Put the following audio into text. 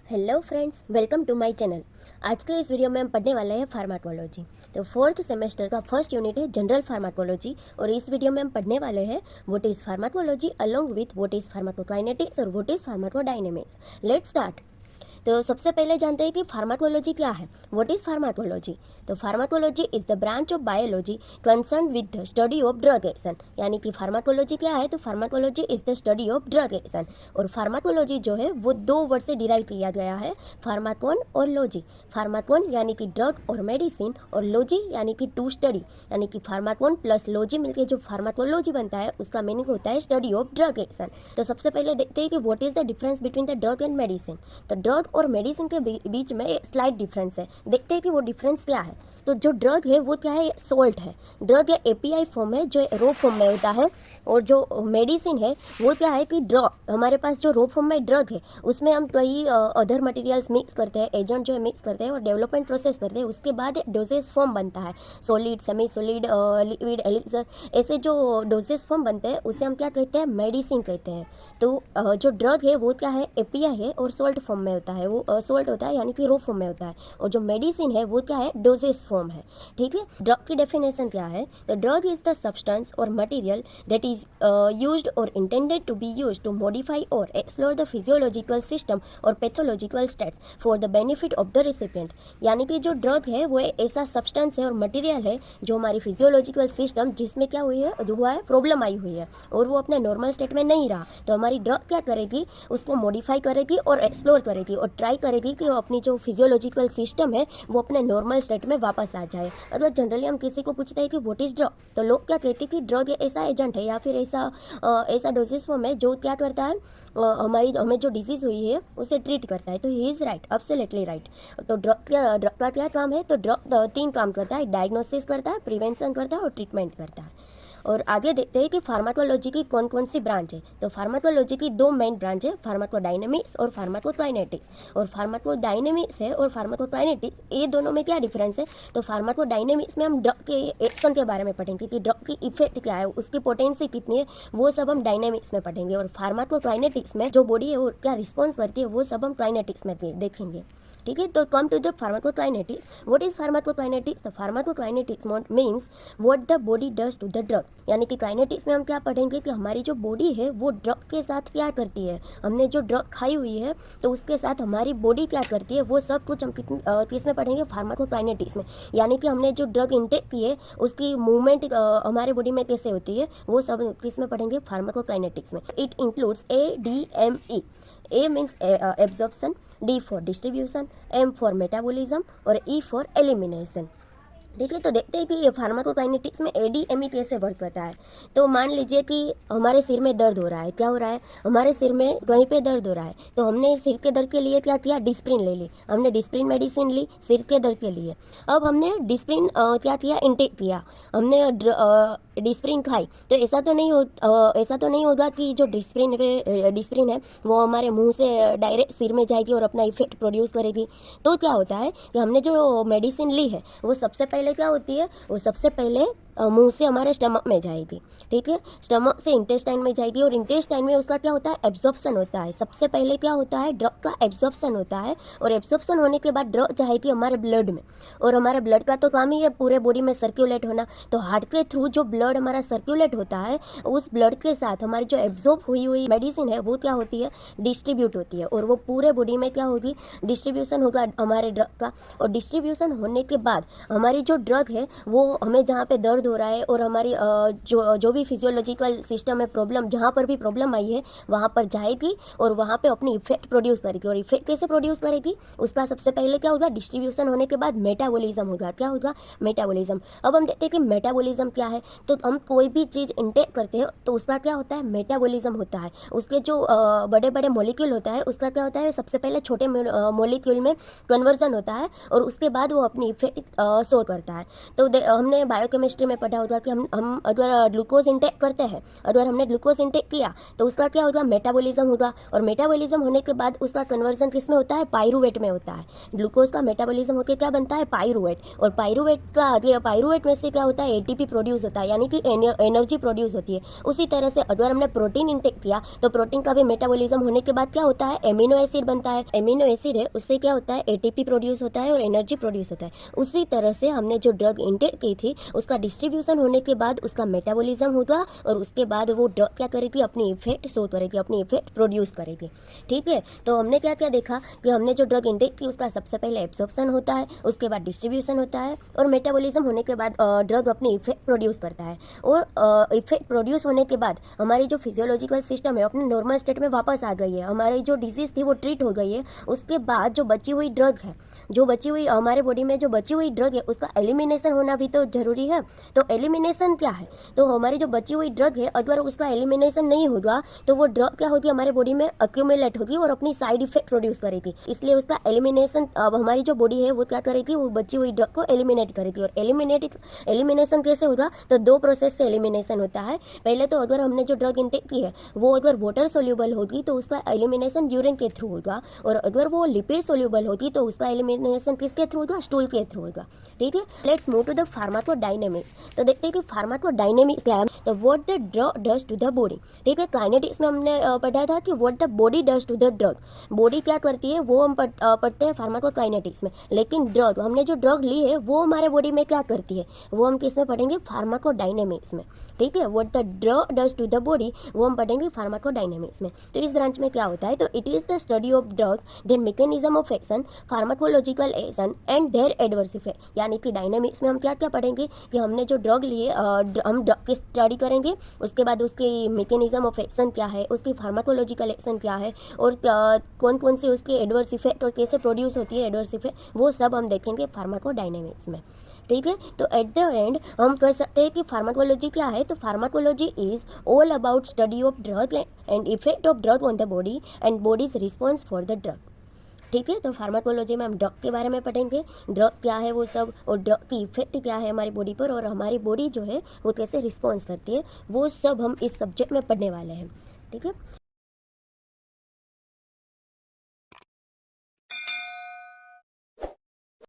Hello friends, welcome to my channel. आज के इस वीडियो में हम पढ़ने वाले हैं फार्माकोलॉजी। तो फोर्थ सेमेस्टर का फर्स्ट यूनिट है जनरल फार्माकोलॉजी और इस वीडियो में हम पढ़ने वाले हैं what is pharmacology along with what is pharmacokinetics और what is pharmacodynamics. Let's start. तो सबसे पहले जानते हैं कि फार्माकोलॉजी क्या है। What is pharmacology? तो pharmacology is the branch of biology concern with the study of drug action. यानी कि फार्माकोलॉजी क्या है? तो pharmacology is the study of drug action. और फार्माकोलॉजी जो है वो दो वर्ड से डिराइव किया गया है, फार्माकोन और लॉजी। फार्माकोन यानी कि ड्रग और मेडिसिन, और लॉजी यानी कि टू स्टडी। यानी कि फार्माकोन प्लस लॉजी मिलकर जो फार्माकोलॉजी बनता है उसका मीनिंग होता है स्टडी ऑफ ड्रग एक्शन। तो सबसे पहले देखते हैं कि what is the difference between the drug and medicine. तो ड्रग और मेडिसिन के बीच में एक स्लाइट डिफरेंस है। देखते हैं कि वो डिफरेंस क्या है। तो जो ड्रग है वो क्या है? सॉल्ट है। ड्रग या एपीआई फॉर्म है जो रो फॉर्म में होता है, और जो मेडिसिन है वो क्या है कि ड्रग, हमारे पास जो रो फॉर्म में ड्रग है उसमें हम कई अदर मटेरियल्स मिक्स करते हैं, एजेंट जो है मिक्स करते हैं और डेवलपमेंट प्रोसेस करते हैं। उसके बाद डोसेज फॉर्म बनता है, solid, semi solid, liquid, elixir, ऐसे जो डोसेज फॉर्म बनते हैं उसे हम क्या कहते हैं? मेडिसिन कहते हैं। तो जो ड्रग है वो क्या है? एपीआई है और सॉल्ट फॉर्म में होता है, वो सॉल्ट होता है यानी कि रो फॉर्म में होता है। और जो मेडिसिन है वो क्या है? डोसेज फॉर्म है। ठीक है। ड्रग की डेफिनेशन क्या है? The drug is the substance और मटेरियल दैट इज यूज्ड और intended to be used to modify और एक्सप्लोर द फिजियोलॉजिकल सिस्टम और pathological states for the benefit of the recipient. यानी कि जो ड्रग है वो ऐसा सब्सटेंस है और मटेरियल है जो हमारी फिजियोलॉजिकल सिस्टम, जिसमें क्या हुई है, जो हुआ है, प्रॉब्लम आई हुई है और वो अपने नॉर्मल स्टेट में नहीं रहा, तो हमारी ड्रग क्या करेगी? उसको मॉडिफाई करेगी और एक्सप्लोर करेगी और ट्राई करेगी कि वो अपनी जो फिजियोलॉजिकल सिस्टम है वो अपने नॉर्मल स्टेट में वापस आ जाए। अगर जनरली हम किसी को पूछते हैं कि व्हाट इज ड्रग, तो लोग क्या कहते हैं कि ड्रग ऐसा एजेंट है या फिर ऐसा डोसेज फॉर्म है जो क्या करता है, हमें जो डिजीज हुई है उसे ट्रीट करता है। तो he is right, absolutely right. तो ड्रग का क्या काम है? तो ड्रग 3 काम करता है, डायग्नोसिस करता है, प्रिवेंशन करता है और ट्रीटमेंट करता है। और आगे देखते हैं कि फार्माकोलॉजी की कौन कौन सी ब्रांच है। तो फार्माकोलॉजी की 2 मेन ब्रांच है, फार्माकोडायनेमिक्स और फार्माकोकाइनेटिक्स। और फार्माकोडायनेमिक्स है और फार्माकोकाइनेटिक्स, ये दोनों में क्या डिफरेंस है? तो फार्माकोडायनेमिक्स में हम ड्रग के एक्शन के बारे में पढ़ेंगे कि ड्रग की इफेक्ट क्या है, उसकी पोटेंसी कितनी है, वो सब हम डायनेमिक्स में पढ़ेंगे। और फार्माकोकाइनेटिक्स में जो बॉडी है वो क्या रिस्पॉन्स करती है वो सब हम काइनेटिक्स में देखेंगे। ठीक है। तो come to the pharmacokinetics. What is pharmacokinetics? The pharmacokinetics means what the body does to the drug. यानी कि काइनेटिक्स में हम क्या पढ़ेंगे कि हमारी जो बॉडी है वो ड्रग के साथ क्या करती है, हमने जो ड्रग खाई हुई है तो उसके साथ हमारी बॉडी क्या करती है, वो सब कुछ हम किस में पढ़ेंगे? फार्माकोकाइनेटिक्स में। यानी कि हमने जो ड्रग इंटेक की है उसकी मूवमेंट हमारे बॉडी में कैसे होती है वो सब किस में पढ़ेंगे? फार्माकोकाइनेटिक्स में। It includes ADME। A means absorption, D for distribution, M for metabolism और E for elimination। ठीक है। तो देखते हैं कि ये फार्माकोकाइनेटिक्स में ADME कैसे वर्क करता है। तो मान लीजिए कि हमारे सिर में दर्द हो रहा है। क्या हो रहा है? हमारे सिर में कहीं पे दर्द हो रहा है, तो हमने सिर के दर्द के लिए क्या किया? डिस्प्रिन ले ली। हमने डिस्प्रिन मेडिसिन ली सिर के दर्द के लिए। अब हमने डिस्प्रिन क्या किया? इंटेक किया। हमने डिस्प्रिन खाई। तो ऐसा तो नहीं होगा कि जो डिस्प्रिन है वो हमारे मुंह से डायरेक्ट सिर में जाएगी और अपना इफेक्ट प्रोड्यूस करेगी। तो क्या होता है कि हमने जो मेडिसिन ली है वो सबसे पहले क्या होती है? वो सबसे पहले मुंह से हमारे स्टमक में जाएगी। ठीक है। स्टमक से इंटेस्टाइन में जाएगी और इंटेस्टाइन में उसका क्या होता है? एब्जॉर्प्शन होता है। सबसे पहले क्या होता है? ड्रग का एब्जॉर्प्शन होता है और एब्जॉर्प्शन होने के बाद ड्रग जाएगी हमारे ब्लड में, और हमारे ब्लड का तो काम ही है पूरे बॉडी में सर्कुलेट होना। तो हार्ट के थ्रू जो ब्लड हमारा सर्कुलेट होता है उस ब्लड के साथ हमारी जो एब्जॉर्ब हुई मेडिसिन है वो क्या होती है? डिस्ट्रीब्यूट होती है और वो पूरे बॉडी में क्या होगी? डिस्ट्रीब्यूशन होगा हमारे ड्रग का। और डिस्ट्रीब्यूशन होने के बाद हमारी जो ड्रग है वो हमें जहाँ पे दर्द हो रहा है और हमारी जो भी फिजियोलॉजिकल सिस्टम में प्रॉब्लम, जहाँ पर भी प्रॉब्लम आई है वहाँ पर जाएगी और वहाँ पे अपनी इफेक्ट प्रोड्यूस करेगी। और इफेक्ट कैसे प्रोड्यूस करेगी? उसका सबसे पहले क्या होगा? डिस्ट्रीब्यूशन होने के बाद मेटाबॉलिज्म होगा। क्या होगा? मेटाबॉलिज्म। अब हम देखते हैं कि मेटाबॉलिज्म क्या है। तो हम कोई भी चीज़ इंटेक करते हैं तो उसका क्या होता है? मेटाबॉलिज्म होता है। उसके जो बड़े बड़े मॉलिक्यूल होता है उसका क्या होता है? सबसे पहले छोटे मॉलिक्यूल में कन्वर्जन होता है और उसके बाद वो अपनी इफेक्ट शो करता है। तो हमने बायोकेमिस्ट्री में पढ़ा होगा कि हम अगर ग्लूकोज इंटेक करते हैं, अगर हमने ग्लूकोज इंटेक किया तो उसका क्या होगा, मेटाबॉलिज्म होगा, और मेटाबॉलिज्म होने के बाद उसका कन्वर्जन किस में होता है, पाइरूवेट में होता है। ग्लूकोज का मेटाबॉलिज्म होकर क्या बनता है, पाइरूवेट, और पाइरूवेट में से क्या होता है, एटीपी प्रोड्यूस होता है, यानी कि एनर्जी प्रोड्यूस होती है। उसी तरह से अगर हमने प्रोटीन इंटेक किया तो प्रोटीन का भी मेटाबॉलिज्म होने के बाद क्या होता है, एमिनो एसिड बनता है। एमिनो एसिड है, उससे क्या होता है, एटीपी प्रोड्यूस होता है और एनर्जी प्रोड्यूस होता है। उसी तरह से हमने जो ड्रग इंटेक की थी उसका डिस्ट्रीब्यूशन होने के बाद उसका मेटाबॉलिज्म होगा, और उसके बाद वो ड्रग क्या करेगी, अपनी इफेक्ट शो करेगी, अपनी इफेक्ट प्रोड्यूस करेगी। ठीक है, तो हमने क्या क्या देखा कि हमने जो ड्रग इंटेक की उसका सबसे पहले एब्सॉर्प्शन होता है, उसके बाद डिस्ट्रीब्यूशन होता है, और मेटाबॉलिज्म होने के बाद ड्रग अपनी इफेक्ट प्रोड्यूस करता है। और इफेक्ट प्रोड्यूस होने के बाद हमारी जो फिजियोलॉजिकल सिस्टम है अपने नॉर्मल स्टेट में वापस आ गई है, हमारी जो डिजीज थी वो ट्रीट हो गई है। उसके बाद जो बची हुई ड्रग है, जो बची हुई हमारे बॉडी में जो बची हुई ड्रग है उसका एलिमिनेशन होना भी तो जरूरी है। तो एलिमिनेशन क्या है, तो हमारी जो बची हुई ड्रग है अगर उसका एलिमिनेशन नहीं होगा तो वो ड्रग क्या होगी, हमारे बॉडी में अक्यूमुलेट होगी और अपनी साइड इफेक्ट प्रोड्यूस करेगी। इसलिए उसका एलिमिनेशन, अब हमारी जो बॉडी है वो क्या करेगी, वो बची हुई ड्रग को एलिमिनेट करेगी। और एलिमिनेशन कैसे होगा, तो दो प्रोसेस से एलिमिनेशन होता है। पहले तो अगर हमने जो ड्रग इंटेक की है वो अगर वाटर सोल्यूबल होगी तो उसका एलिमिनेशन यूरिन के थ्रू होगा, और अगर वो लिपिड सोल्यूबल होगी तो उसका एलिमिनेशन किसके थ्रू होगा, स्टूल के थ्रू होगा। ठीक है, let's move to the pharmacodynamics. तो देखते हैं कि फार्माकोडायनेमिक्स क्या है, तो what the drug does to the body. ठीक है, काइनेटिक्स में हमने पढ़ा था कि what the body does to the drug, body क्या करती है वो हम पढ़ते हैं फार्माकोकाइनेटिक्स में। लेकिन ड्रग, हमने जो ड्रग ली है वो हमारे बॉडी में क्या करती है वो हम किस में पढ़ेंगे, फार्माकोडायनेमिक्स में। ठीक है, what the drug does to the body वो हम पढ़ेंगे फार्माकोडायनेमिक्स में। तो इस ब्रांच में क्या होता है, तो it is the study of drug, there mechanism of action, pharmacological action and there adverse effect. यानी कि डायनेमिक्स में हम क्या क्या पढ़ेंगे कि हमने जो ड्रग लिए हम ड्रग की स्टडी करेंगे, उसके बाद उसकी मैकेनिज्म ऑफ एक्शन क्या है, उसकी फार्माकोलॉजिकल एक्शन क्या है, और कौन कौन सी उसकी एडवर्स इफेक्ट और कैसे प्रोड्यूस होती है एडवर्स इफेक्ट, वो सब हम देखेंगे फार्माकोडायनेमिक्स में। ठीक है, तो एट द एंड हम कह सकते हैं कि फार्माकोलॉजी क्या है, तो pharmacology is all about study of drug and effect of drug on the body and bodies response for the drug. ठीक है, तो फार्माकोलॉजी में हम ड्रग के बारे में पढ़ेंगे, ड्रग क्या है वो सब, और ड्रग की इफेक्ट क्या है हमारी बॉडी पर, और हमारी बॉडी जो है वो कैसे रिस्पॉन्स करती है, वो सब हम इस सब्जेक्ट में पढ़ने वाले हैं। ठीक है।